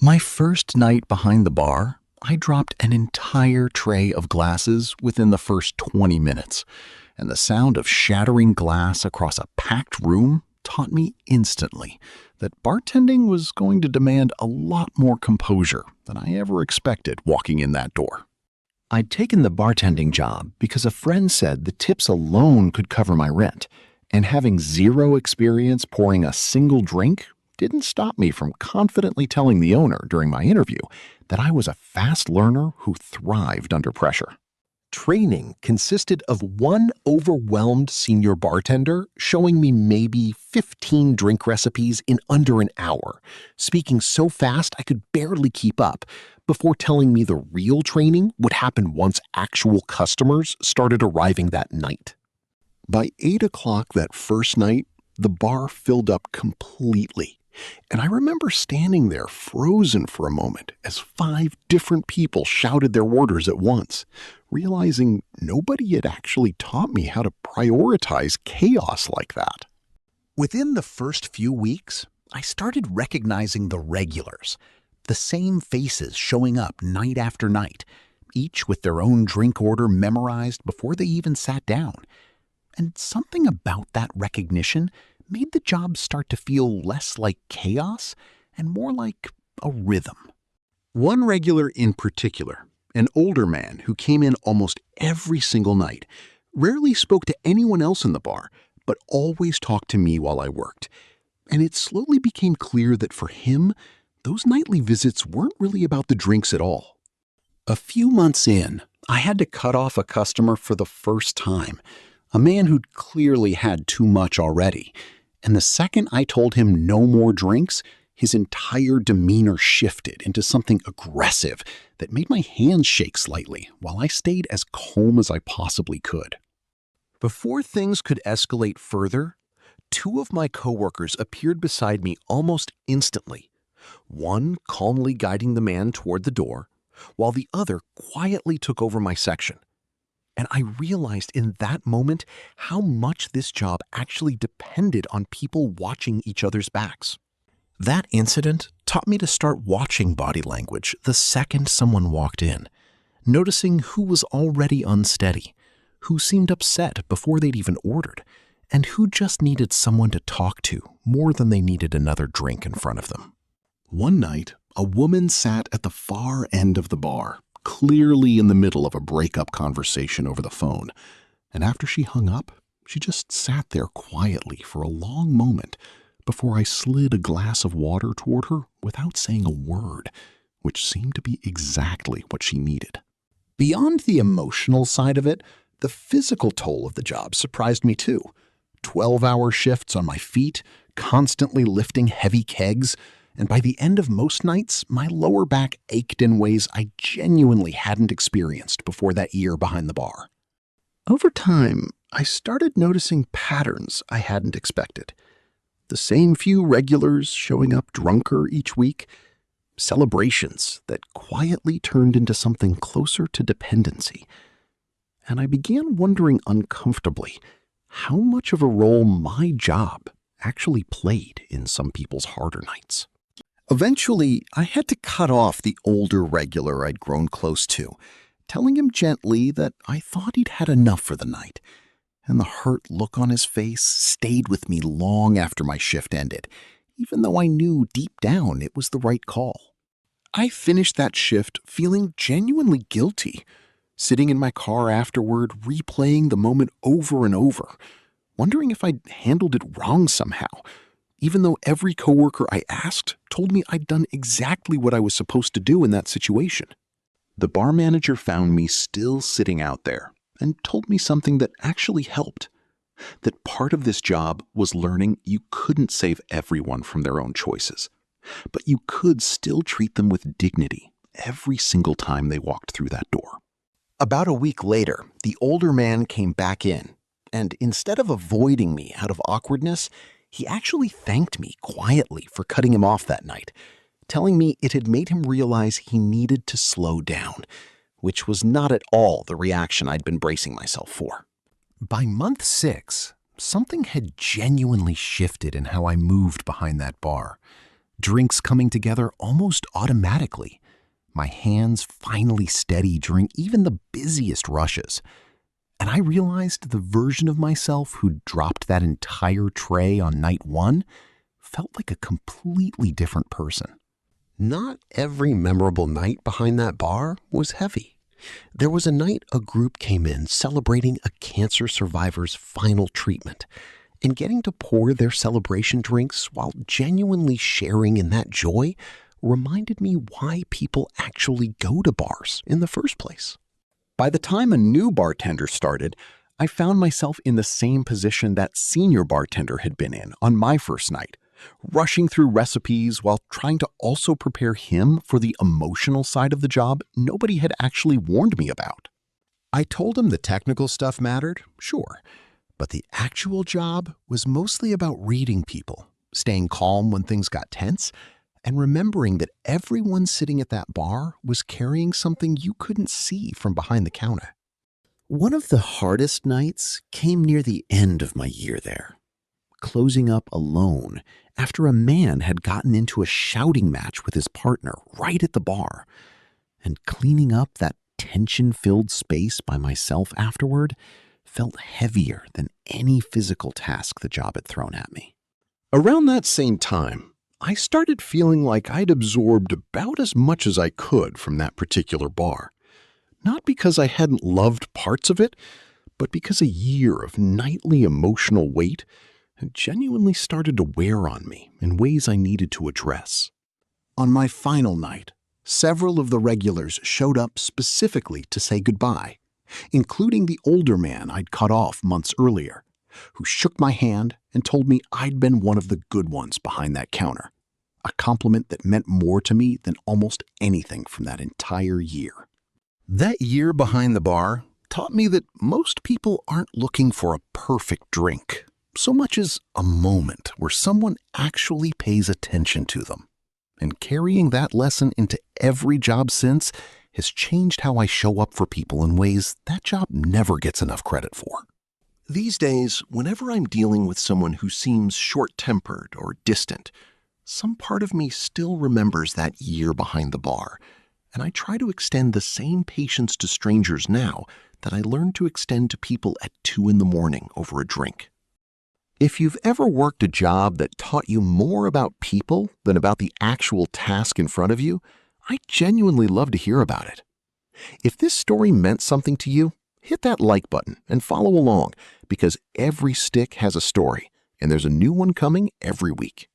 My first night behind the bar, I dropped an entire tray of glasses within the first 20 minutes, and the sound of shattering glass across a packed room taught me instantly that bartending was going to demand a lot more composure than I ever expected walking in that door. I'd taken the bartending job because a friend said the tips alone could cover my rent, and having zero experience pouring a single drink didn't stop me from confidently telling the owner during my interview that I was a fast learner who thrived under pressure. Training consisted of one overwhelmed senior bartender showing me maybe 15 drink recipes in under an hour, speaking so fast I could barely keep up, before telling me the real training would happen once actual customers started arriving that night. By 8 o'clock that first night, the bar filled up completely. And I remember standing there frozen for a moment as 5 different people shouted their orders at once, realizing nobody had actually taught me how to prioritize chaos like that. Within the first few weeks, I started recognizing the regulars, the same faces showing up night after night, each with their own drink order memorized before they even sat down. And something about that recognition made the job start to feel less like chaos and more like a rhythm. One regular in particular, an older man who came in almost every single night, rarely spoke to anyone else in the bar, but always talked to me while I worked. And it slowly became clear that for him, those nightly visits weren't really about the drinks at all. A few months in, I had to cut off a customer for the first time, a man who'd clearly had too much already. And the second I told him no more drinks, his entire demeanor shifted into something aggressive that made my hands shake slightly while I stayed as calm as I possibly could. Before things could escalate further, 2 of my coworkers appeared beside me almost instantly, one calmly guiding the man toward the door, while the other quietly took over my section. And I realized in that moment how much this job actually depended on people watching each other's backs. That incident taught me to start watching body language the second someone walked in, noticing who was already unsteady, who seemed upset before they'd even ordered, and who just needed someone to talk to more than they needed another drink in front of them. One night, a woman sat at the far end of the bar, clearly in the middle of a breakup conversation over the phone. And after she hung up, she just sat there quietly for a long moment before I slid a glass of water toward her without saying a word, which seemed to be exactly what she needed. Beyond the emotional side of it, the physical toll of the job surprised me too. 12-hour shifts on my feet, constantly lifting heavy kegs, and by the end of most nights, my lower back ached in ways I genuinely hadn't experienced before that year behind the bar. Over time, I started noticing patterns I hadn't expected. The same few regulars showing up drunker each week, celebrations that quietly turned into something closer to dependency. And I began wondering uncomfortably how much of a role my job actually played in some people's harder nights. Eventually, I had to cut off the older regular I'd grown close to, telling him gently that I thought he'd had enough for the night. And the hurt look on his face stayed with me long after my shift ended, even though I knew deep down it was the right call. I finished that shift feeling genuinely guilty, sitting in my car afterward, replaying the moment over and over, wondering if I'd handled it wrong somehow, even though every coworker I asked told me I'd done exactly what I was supposed to do in that situation. The bar manager found me still sitting out there and told me something that actually helped. That part of this job was learning you couldn't save everyone from their own choices, but you could still treat them with dignity every single time they walked through that door. About a week later, the older man came back in, and instead of avoiding me out of awkwardness, he actually thanked me quietly for cutting him off that night, telling me it had made him realize he needed to slow down, which was not at all the reaction I'd been bracing myself for. By month 6, something had genuinely shifted in how I moved behind that bar. drinks coming together almost automatically, my hands finally steady during even the busiest rushes. And I realized the version of myself who dropped that entire tray on night one felt like a completely different person. Not every memorable night behind that bar was heavy. There was a night a group came in celebrating a cancer survivor's final treatment, and getting to pour their celebration drinks while genuinely sharing in that joy reminded me why people actually go to bars in the first place. By the time a new bartender started, I found myself in the same position that senior bartender had been in on my first night, rushing through recipes while trying to also prepare him for the emotional side of the job nobody had actually warned me about. I told him the technical stuff mattered, sure, but the actual job was mostly about reading people, staying calm when things got tense, and remembering that everyone sitting at that bar was carrying something you couldn't see from behind the counter. One of the hardest nights came near the end of my year there, closing up alone after a man had gotten into a shouting match with his partner right at the bar, and cleaning up that tension-filled space by myself afterward felt heavier than any physical task the job had thrown at me. Around that same time, I started feeling like I'd absorbed about as much as I could from that particular bar. Not because I hadn't loved parts of it, but because a year of nightly emotional weight had genuinely started to wear on me in ways I needed to address. On my final night, several of the regulars showed up specifically to say goodbye, including the older man I'd cut off months earlier, who shook my hand and told me I'd been one of the good ones behind that counter, a compliment that meant more to me than almost anything from that entire year. That year behind the bar taught me that most people aren't looking for a perfect drink, so much as a moment where someone actually pays attention to them. And carrying that lesson into every job since has changed how I show up for people in ways that job never gets enough credit for. These days, whenever I'm dealing with someone who seems short-tempered or distant, some part of me still remembers that year behind the bar, and I try to extend the same patience to strangers now that I learned to extend to people at 2 a.m. over a drink. If you've ever worked a job that taught you more about people than about the actual task in front of you, I'd genuinely love to hear about it. If this story meant something to you, hit that like button and follow along, because every stick has a story, and there's a new one coming every week.